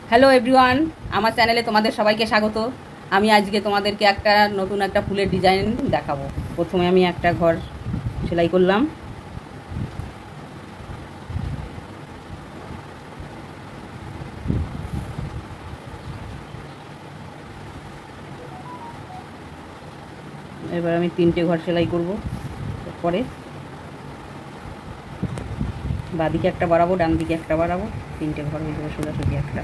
Hello everyone, আমার চ্যানেলে তোমাদের সবাইকে স্বাগত। আমি আজকে তোমাদেরকে একটা নতুন একটা ফুলের ডিজাইন দেখাবো। প্রথমে আমি একটা ঘর সেলাই করলাম। এবার আমি 3টে ঘর সেলাই করব। পরে বাঁদিকে একটা বাড়াবো, ডান দিকে একটা বাড়াবো, 3টে ঘর হয়ে যাবে সোজাসুজি একটা।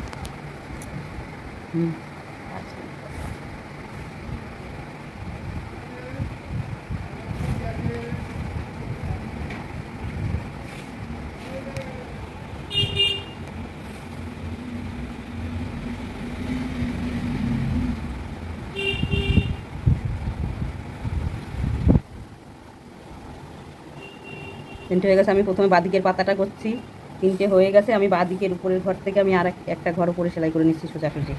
তিনটে হয়ে গেছে। আমি প্রথমে বাঁদিকের পাতাটা করছি। 3টে হয়ে গেছে। আমি বাঁদিকের উপরের ঘর থেকে আমি আর একটা ঘর উপরে সেলাই করে নিচ্ছি সোজাসুজি।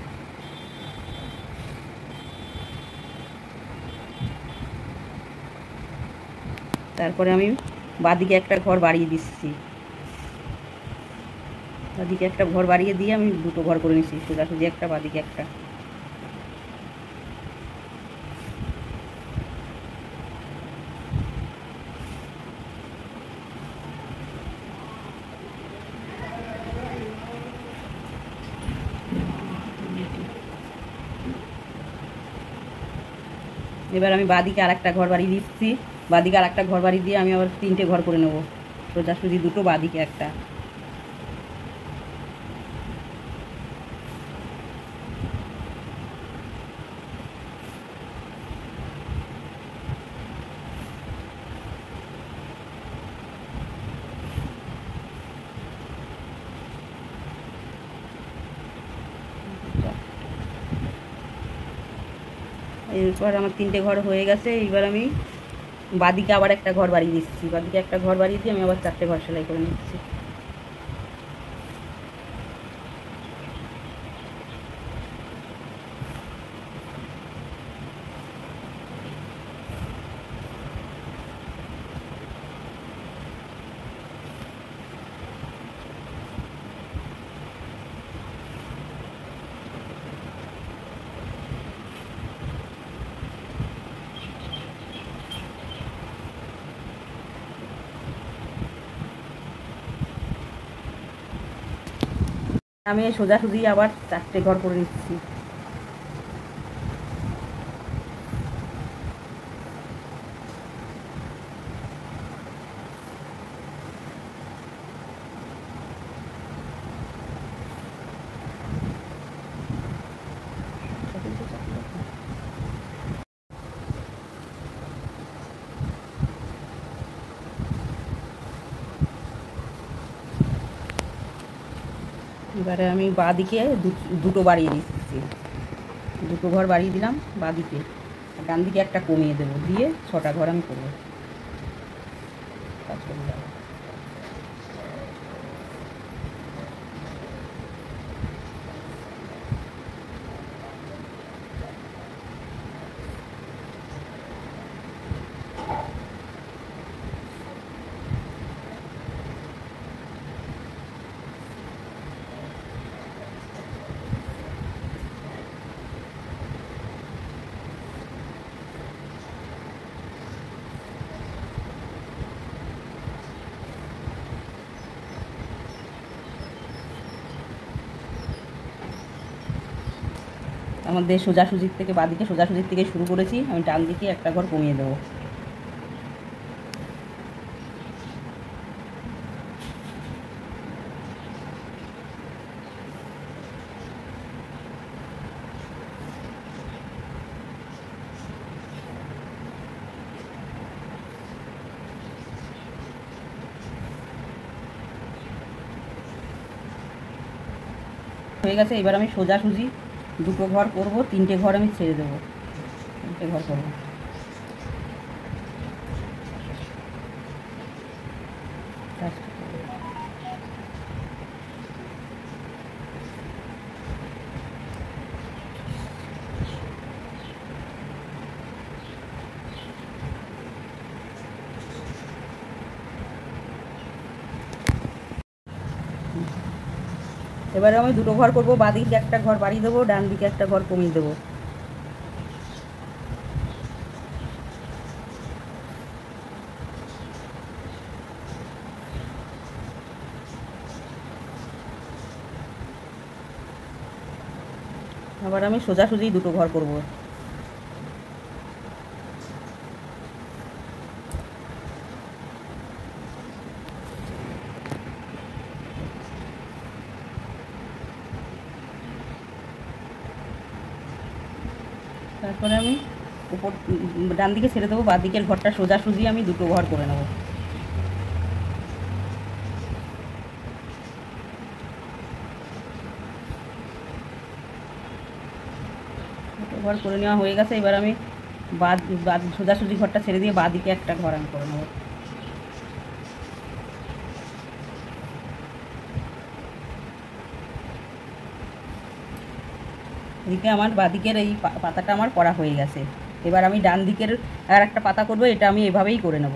তারপরে আমি বাঁদিকে একটা ঘর বাড়িয়ে দিচ্ছি। বাঁদিকে একটা ঘর বাড়িয়ে দিয়ে আমি 2টো ঘর করে নিচ্ছি সোজাসুজি একটা, বাঁদিকে একটা। এবার আমি বাঁদিকে আর একটা ঘর বাড়িয়ে দিচ্ছি। বাঁদিকে আর একটা ঘর বাড়িয়ে দিয়ে আমি আবার 3টে ঘর করে নেব সোজাসুজি, 2টো বাঁদিকে একটা। এরপর আমার 3টে ঘর হয়ে গেছে। এইবার আমি বাঁদিকে আবার একটা ঘর বাড়িয়ে দিচ্ছি। বাঁদিকে একটা ঘর বাড়িয়ে দিয়ে আমি আবার 4টে ঘর সেলাই করে নিচ্ছি। আমি সোজাসুজি আবার 4টে ঘর করে নিচ্ছি। এবারে আমি বাঁদিকে 2টো বাড়িয়ে দিচ্ছি। 2টো ঘর বাড়িয়ে দিলাম বাঁদিকে। ডান দিকে একটা কমিয়ে দেবো, দিয়ে 6টা ঘর আমি করবো। কাজ করে যাবো। আমাদের সোজাসুজির থেকে বাঁদিকে সোজাসুজির থেকে শুরু করেছি। আমি ডান দিকে একটা ঘর কমিয়ে দেবো। হয়ে গেছে। এবার আমি সোজাসুজি 2টো ঘর করব, 3টে ঘর আমি ছেড়ে দেবো। 3টে ঘর করবো। এবারে আমি দুটো ঘর করবো, বাঁ দিকে একটা ঘর বাড়িয়ে দেবো, ডান দিকে একটা ঘর কমিয়ে দেবো। আবার আমি সোজাসুজি দুটো ঘর করব। তারপরে আমি উপর ডান দিকে ছেড়ে দেবো, বাঁ দিকের ঘরটা সোজাসুজি আমি দুটো ঘর করে নেব। দুটো ঘর করে নেওয়া হয়ে গেছে। এবার আমি বাদ সোজাসুজি ঘরটা ছেড়ে দিয়ে বাঁ দিকে একটা ঘর আমি করে নেব। এদিকে আমার বাঁদিকের এই পাতাটা আমার করা হয়ে গেছে। এবার আমি ডান দিকের আর একটা পাতা করব, এটা আমি এভাবেই করে নেব।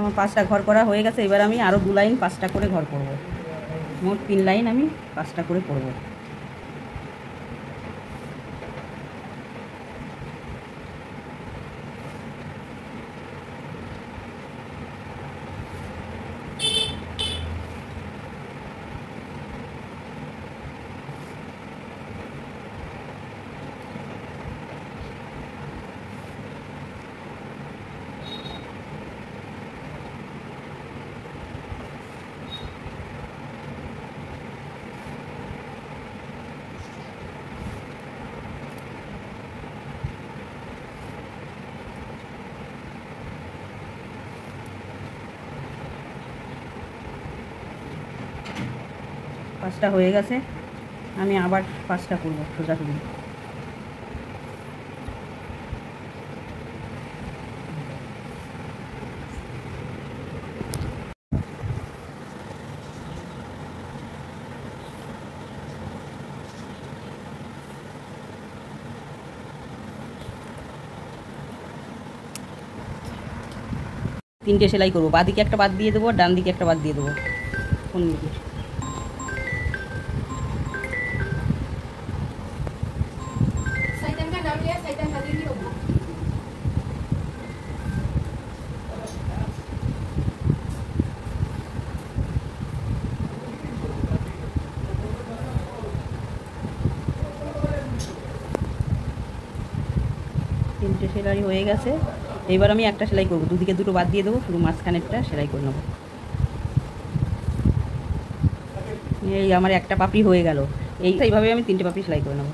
আমার 5টা ঘর করা হয়ে গেছে। এবার আমি আরও 2 লাইন 5টা করে ঘর করব। মোট 3 লাইন আমি 5টা করে করব। পাঁচটা হয়ে গেছে, আমি আবার 5টা করবো সোজাসুজি। তিনটে সেলাই করবো, বাঁ দিকে একটা বাদ দিয়ে দেবো, ডান দিকে একটা বাদ দিয়ে দেবো। কোন দিকে? তিনটে সেলাই হয়ে গেছে। এইবার আমি একটা সেলাই করবো, দুদিকে দুটো বাদ দিয়ে দেবো, শুধু মাঝখানেরটা সেলাই করে নেবো। এই আমার একটা পাপড়ি হয়ে গেল। এইভাবে আমি 3টে পাপড়ি সেলাই করে নেবো।